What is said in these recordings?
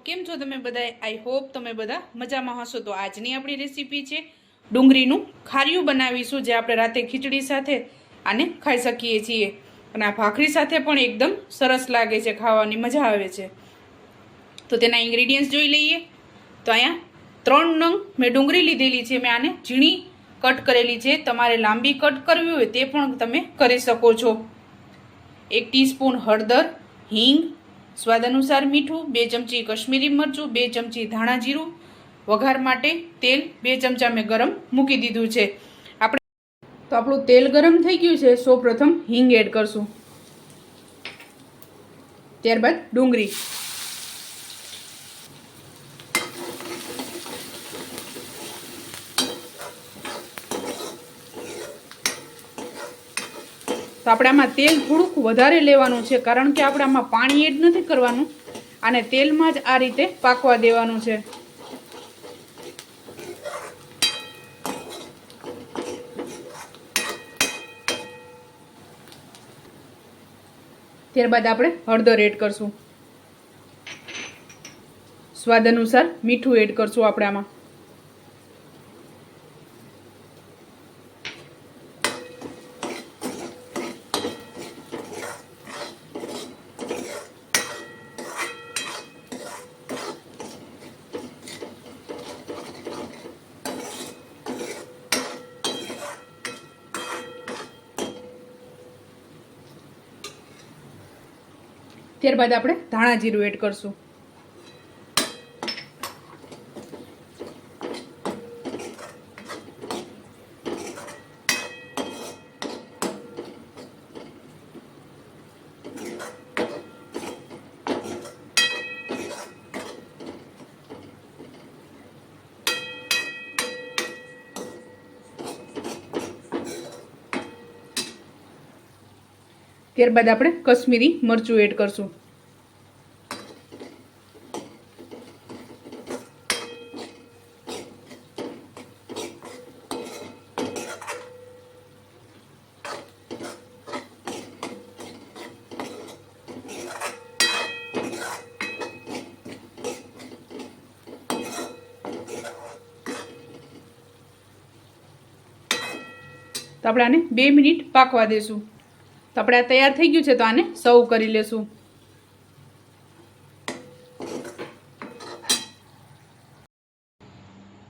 કેમ છો તમે બધા? આઈ હોપ તમે બધા મજામાં હશો। તો આજની આપણી રેસીપી છે ડુંગળીનું ખારિયું બનાવીશું, જે આપણે રાતે ખીચડી સાથે આને ખાઈ શકીએ છીએ અને આ ભાખરી સાથે પણ એકદમ સરસ લાગે છે, ખાવાની મજા આવે છે। તો તેના ઇન્ગ્રેડિયન્ટ્સ જોઈ લઈએ। તો અહીંયા 3 નંગ મેં ડુંગળી લીધેલી છે। મેં આને ઝીણી કટ કરેલી છે, તમારે લાંબી કટ કરવી હોય તે પણ તમે કરી શકો છો। 1 ટીસ્પૂન હળદર, હિંગ, સ્વાદ અનુસાર મીઠું, 2 ચમચી કશ્મીરી મરચું, 2 ચમચી ધાણા જીરું, વઘાર માટે તેલ 2 ચમચા મેં ગરમ મૂકી દીધું છે। આપણે તો આપણું તેલ ગરમ થઈ ગયું છે। સૌપ્રથમ હિંગ એડ કરશું, ત્યારબાદ ડુંગળી, તો આપણે આમાં તેલ થોડુંક વધારે લેવાનું છે, કારણ કે આપણે આમાં પાણી એડ નથી કરવાનું, આને તેલમાં જ આ રીતે પાકવા દેવાનું છે। ત્યારબાદ આપણે હળદર એડ કરશું, સ્વાદ અનુસાર મીઠું એડ કરશું આપણે આમાં, ત્યારબાદ આપણે ધાણા જીરું એડ કરશું, ત્યારબાદ આપણે કશ્મીરી મરચું એડ કરશું, તો આપણે આને 2 મિનિટ પાકવા દેશું। તો આપણે આ તૈયાર થઈ ગયું છે, તો આને સર્વ કરી લેશું।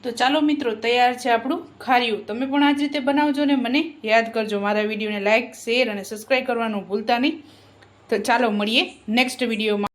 તો ચાલો મિત્રો, તૈયાર છે આપણું ખારિયું। તમે પણ આ જ રીતે બનાવજો ને મને યાદ કરજો। મારા વિડીયોને લાઇક, શેર અને સબસ્ક્રાઈબ કરવાનું ભૂલતા નહીં। તો ચાલો મળીએ નેક્સ્ટ વિડીયોમાં।